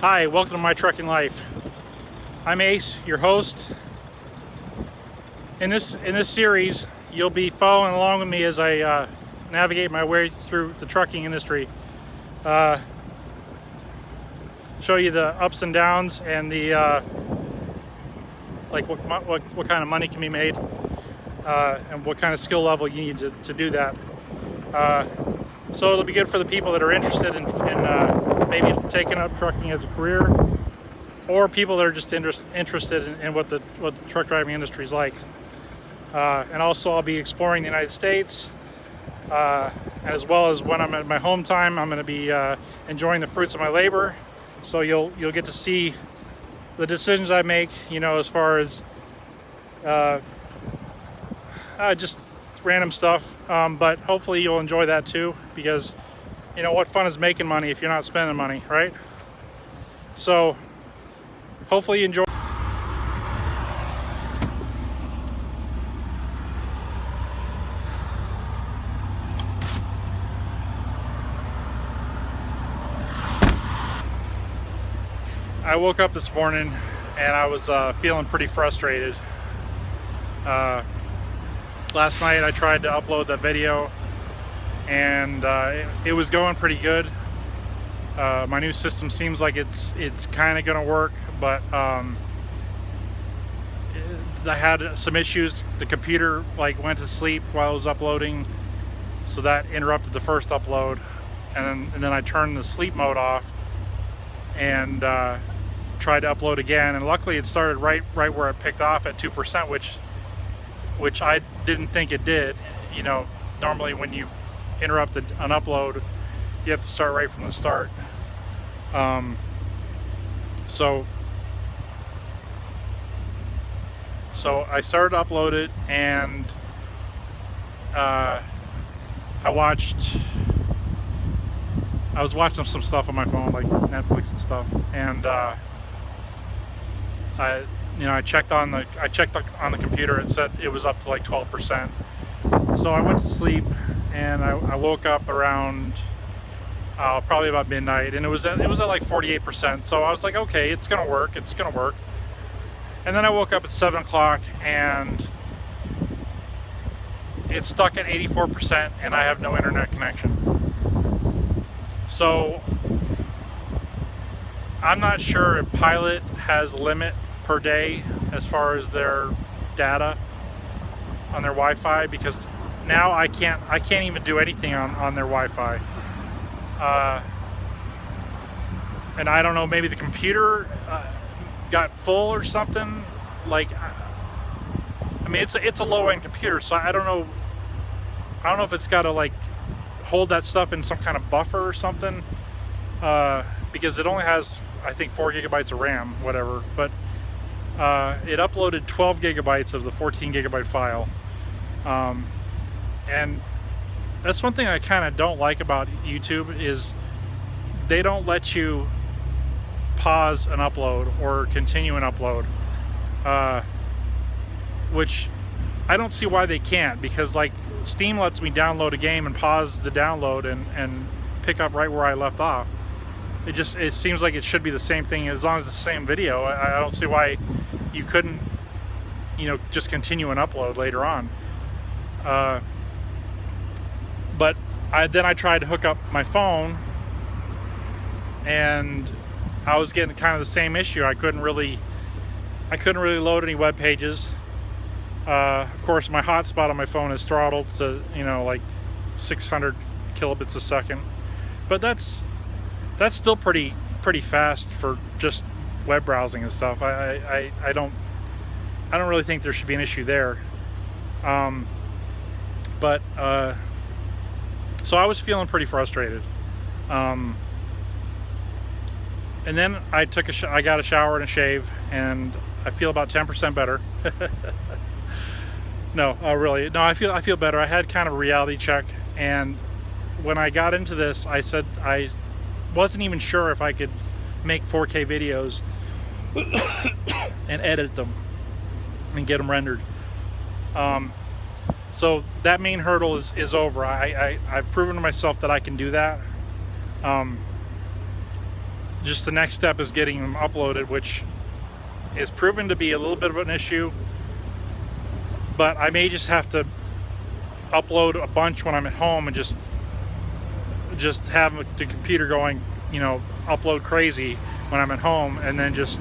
Hi, welcome to My Trucking Life. I'm Ace, your host. In this series, you'll be following along with me as I navigate my way through the trucking industry. Show you the ups and downs and the like what kind of money can be made and what kind of skill level you need to do that. So it'll be good for the people that are interested in maybe taking up trucking as a career, or people that are just interested in what the truck driving industry is like. And also I'll be exploring the United States, as well as when I'm at my home time, I'm going to be enjoying the fruits of my labor. So you'll get to see the decisions I make, as far as just random stuff. But hopefully you'll enjoy that too, because what fun is making money if you're not spending money, right? So hopefully you enjoy. I woke up this morning and I was feeling pretty frustrated. Last night I tried to upload that video and it was going pretty good. My new system seems like it's kind of gonna work, but I had some issues. The computer went to sleep while I was uploading, so that interrupted the first upload, and then I turned the sleep mode off and tried to upload again, and luckily it started right where it picked off at 2%, which I didn't think it did. Normally when you interrupt an upload, you have to start right from the start. So I started to upload it, and I was watching some stuff on my phone, like Netflix and stuff, and I checked on the computer. It said it was up to 12%. So I went to sleep, and I woke up around probably about midnight, and it was at 48%. So I was like, okay, it's gonna work. And then I woke up at 7 o'clock, and it's stuck at 84%, and I have no internet connection. So I'm not sure if Pilot has a limit per day as far as their data on their Wi-Fi, because now I can't even do anything on their Wi-Fi. And I don't know, maybe the computer got full or something. It's a low-end computer, so I don't know if it's got to hold that stuff in some kind of buffer or something, because it only has, I think, 4 gigabytes of RAM, whatever. But it uploaded 12 gigabytes of the 14 gigabyte file, and that's one thing I kind of don't like about YouTube, is they don't let you pause an upload or continue an upload, which I don't see why they can't, because Steam lets me download a game and pause the download and pick up right where I left off. It seems like it should be the same thing, as long as it's the same video. I don't see why you couldn't just continue an upload later on. But then I tried to hook up my phone, and I was getting kind of the same issue. I couldn't really load any web pages. Of course, my hotspot on my phone is throttled to 600 kilobits a second, but that's still pretty fast for just web browsing and stuff. I don't really think there should be an issue there. But so I was feeling pretty frustrated. And then I got a shower and a shave, and I feel about 10% better. No, really. No, I feel better. I had kind of a reality check, and when I got into this, I said I wasn't even sure if I could make 4K videos and edit them and get them rendered. So that main hurdle is over. I've proven to myself that I can do that. just the next step is getting them uploaded, which is proven to be a little bit of an issue. But I may just have to upload a bunch when I'm at home and just have the computer going, you know, upload crazy when I'm at home, and then just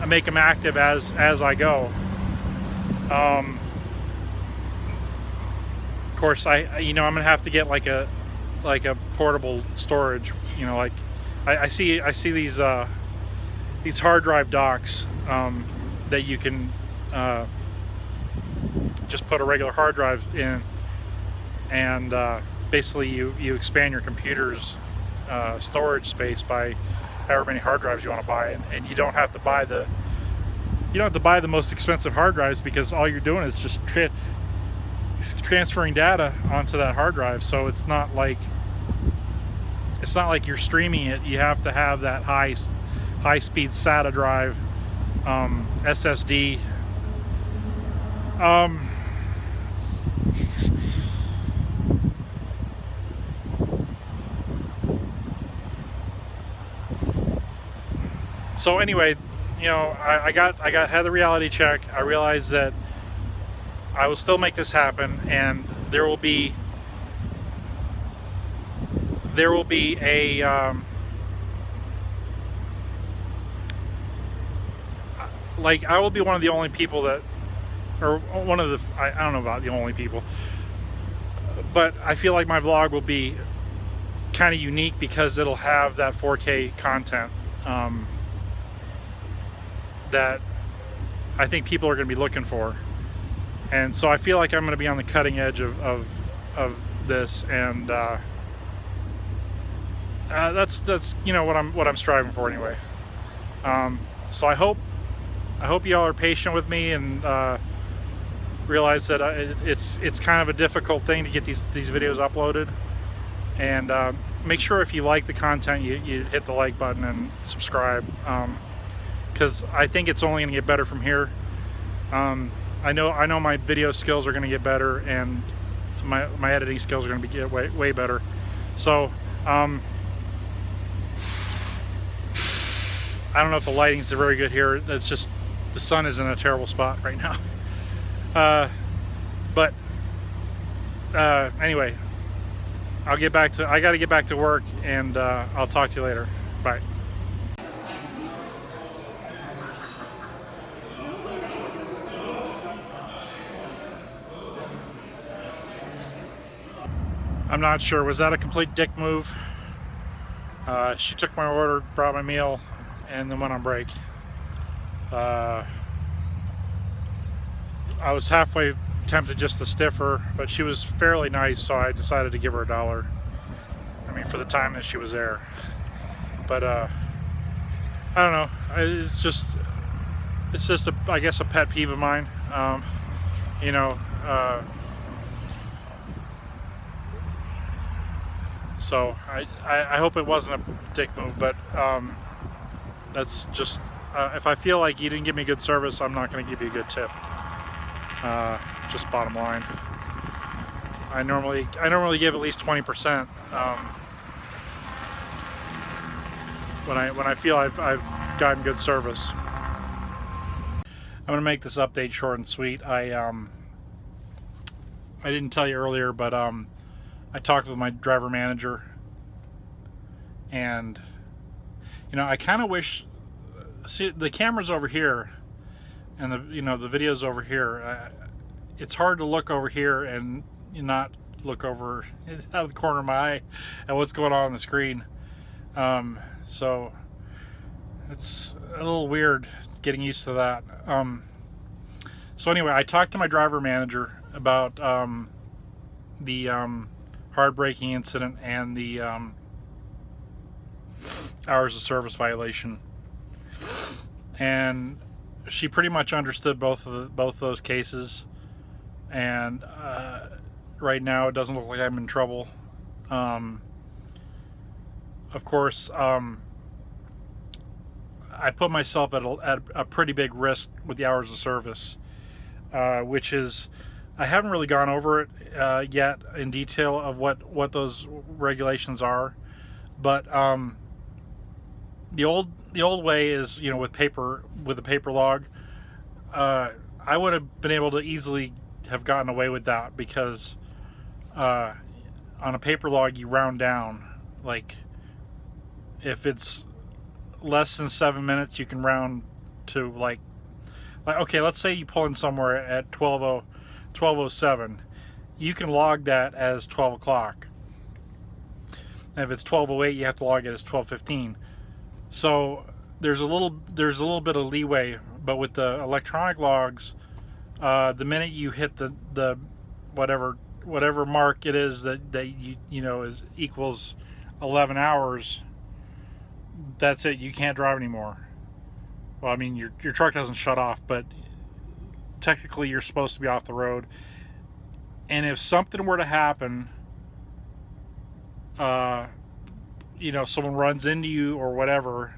make them active as I go. Of course, I'm gonna have to get like a portable storage. You know, like I see these hard drive docks that you can just put a regular hard drive in, and basically you expand your computer's storage space by however many hard drives you want to buy, and you don't have to buy the most expensive hard drives, because all you're doing is just transferring data onto that hard drive. So it's not like you're streaming it. You have to have that high speed SATA drive, SSD. So anyway, you know, I had the reality check. I realized that I will still make this happen, and there will be a like, I will be one of the only people that, or one of the, I don't know about the only people, but I feel like my vlog will be kind of unique because it'll have that 4K content that I think people are going to be looking for. And so I feel like I'm going to be on the cutting edge of this, and that's you know what I'm striving for anyway. So I hope y'all are patient with me, and realize that it's kind of a difficult thing to get these videos uploaded. And make sure if you like the content, you hit the like button and subscribe, because I think it's only going to get better from here. I know my video skills are going to get better, and my editing skills are going to get way better. So I don't know if the lighting's very good here. It's just the sun is in a terrible spot right now. But anyway, I got to get back to work, and I'll talk to you later. Bye. I'm not sure, was that a complete dick move? She took my order, brought my meal, and then went on break. I was halfway tempted just to stiff her, but she was fairly nice, so I decided to give her $1. I mean, for the time that she was there. But I don't know. It's just I guess a pet peeve of mine. You know. So I hope it wasn't a dick move, but that's just if I feel like you didn't give me good service, I'm not going to give you a good tip. Just bottom line. I normally give at least 20% when I feel I've gotten good service. I'm gonna make this update short and sweet. I didn't tell you earlier, but I talked with my driver manager, and you know, I kind of wish, see, the camera's over here, and the video's over here. It's hard to look over here and not look over out of the corner of my eye at what's going on the screen. So it's a little weird getting used to that. So anyway, I talked to my driver manager about the hard braking incident and the hours of service violation, and she pretty much understood both those cases. And right now it doesn't look like I'm in trouble. Of course, I put myself at a pretty big risk with the hours of service, which is, I haven't really gone over it yet in detail of what those regulations are, but the old way is, with a paper log. I would have been able to easily have gotten away with that because uh, on a paper log you round down. Like if it's less than 7 minutes, you can round to like okay, let's say you pull in somewhere at 12:07. You can log that as 12 o'clock. And if it's 12:08, you have to log it as 12:15. So there's a little bit of leeway, but with the electronic logs, the minute you hit the whatever mark it is that is equals 11 hours, that's it. You can't drive anymore. Well, I mean, your truck doesn't shut off, but technically you're supposed to be off the road. And if something were to happen, someone runs into you or whatever,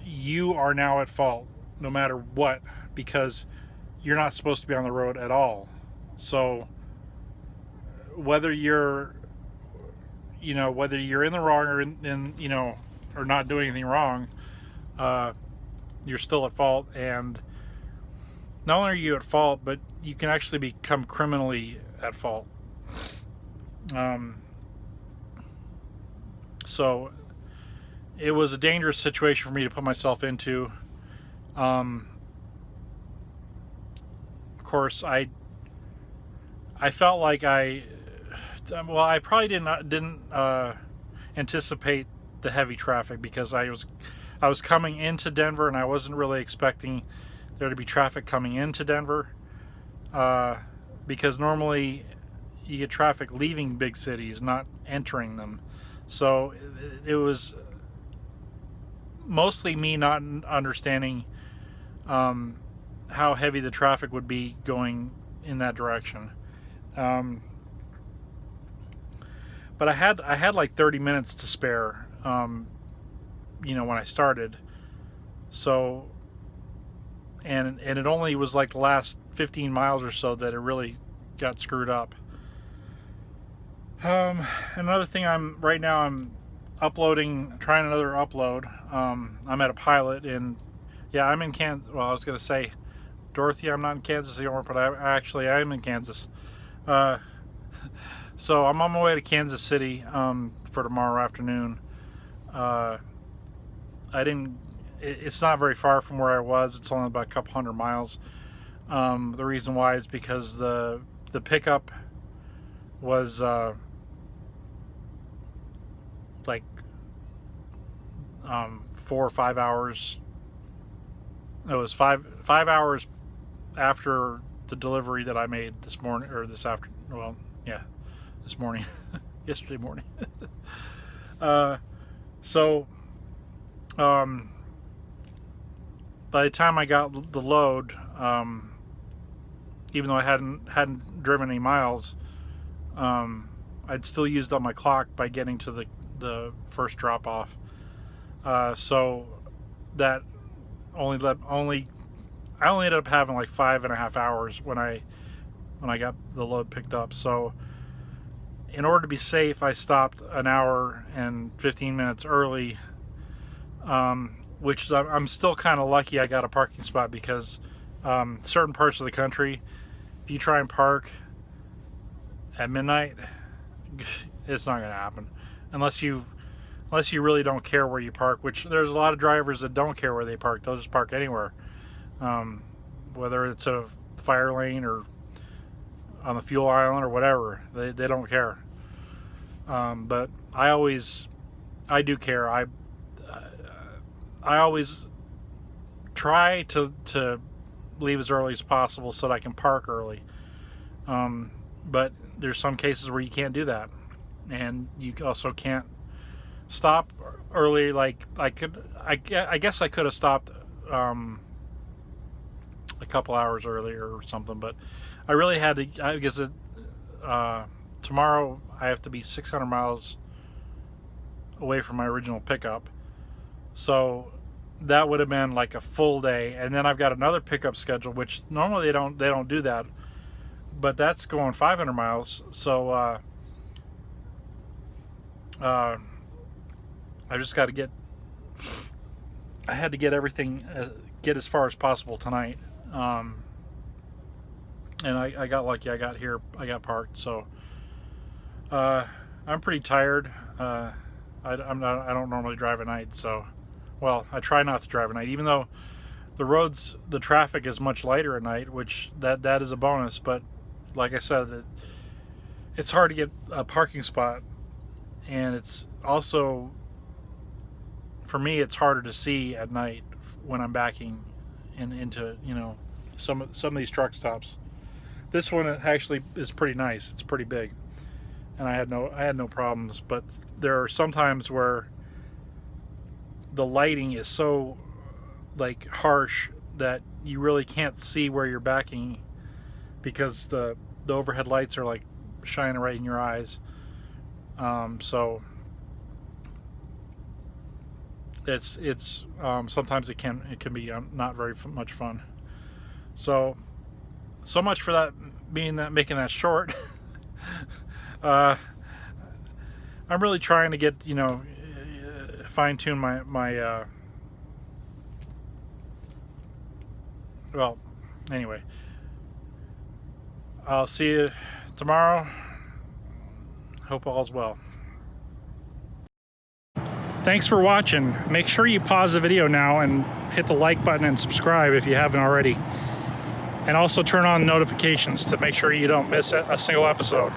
you are now at fault no matter what, because you're not supposed to be on the road at all. So whether you're in the wrong or or not doing anything wrong, you're still at fault. And not only are you at fault, but you can actually become criminally at fault. So it was a dangerous situation for me to put myself into. Of course, I felt like I probably didn't anticipate the heavy traffic, because I was coming into Denver and I wasn't really expecting there to be traffic coming into Denver, because normally you get traffic leaving big cities, not entering them. So it was mostly me not understanding how heavy the traffic would be going in that direction. But I had like 30 minutes to spare, when I started. So, and it only was like the last 15 miles or so that it really got screwed up. Another thing, I'm trying another upload. I'm at a pilot I'm in Kansas. Well, I was going to say, Dorothy, I'm not in Kansas anymore, but I am in Kansas. So I'm on my way to Kansas City for tomorrow afternoon. It's not very far from where I was. It's only about a couple hundred miles. The reason why is because the pickup was 4 or 5 hours. It was five hours after the delivery that I made this morning, or this afternoon. Well, yeah, this morning, yesterday morning. So by the time I got the load, even though I hadn't driven any miles, I'd still used up my clock by getting to the first drop off. So that I only ended up having like 5.5 hours when I got the load picked up. So in order to be safe, I stopped an hour and 15 minutes early, which I'm still kind of lucky I got a parking spot, because certain parts of the country, if you try and park at midnight, it's not going to happen unless you really don't care where you park, which there's a lot of drivers that don't care where they park. They'll just park anywhere, whether it's a fire lane or on the fuel island or whatever. They don't care. But I do care. I always try to leave as early as possible so that I can park early. But there's some cases where you can't do that, and you also can't stop early. Like I guess I could have stopped a couple hours earlier or something, but I really had to. I guess tomorrow I have to be 600 miles away from my original pickup, so that would have been like a full day. And then I've got another pickup schedule, which normally they don't do that, but that's going 500 miles. So I just got to get I had to get everything, get as far as possible tonight. And I got lucky. I got here, I got parked. So I'm pretty tired. I don't normally drive at night, so, well, I try not to drive at night, even though the traffic is much lighter at night, which that is a bonus. But like I said, it's hard to get a parking spot, and it's also, for me, it's harder to see at night when I'm backing into, you know, some of these truck stops. This one actually is pretty nice. It's pretty big, and I had no problems. But there are some times where the lighting is so like harsh that you really can't see where you're backing, because the overhead lights are like shining right in your eyes. So it's sometimes it can be not very much fun. So much for that, making that short. I'm really trying to get, you know, fine tune my well, anyway, I'll see you tomorrow. Hope all's well. Thanks for watching. Make sure you pause the video now and hit the like button and subscribe if you haven't already. And also turn on notifications to make sure you don't miss a single episode.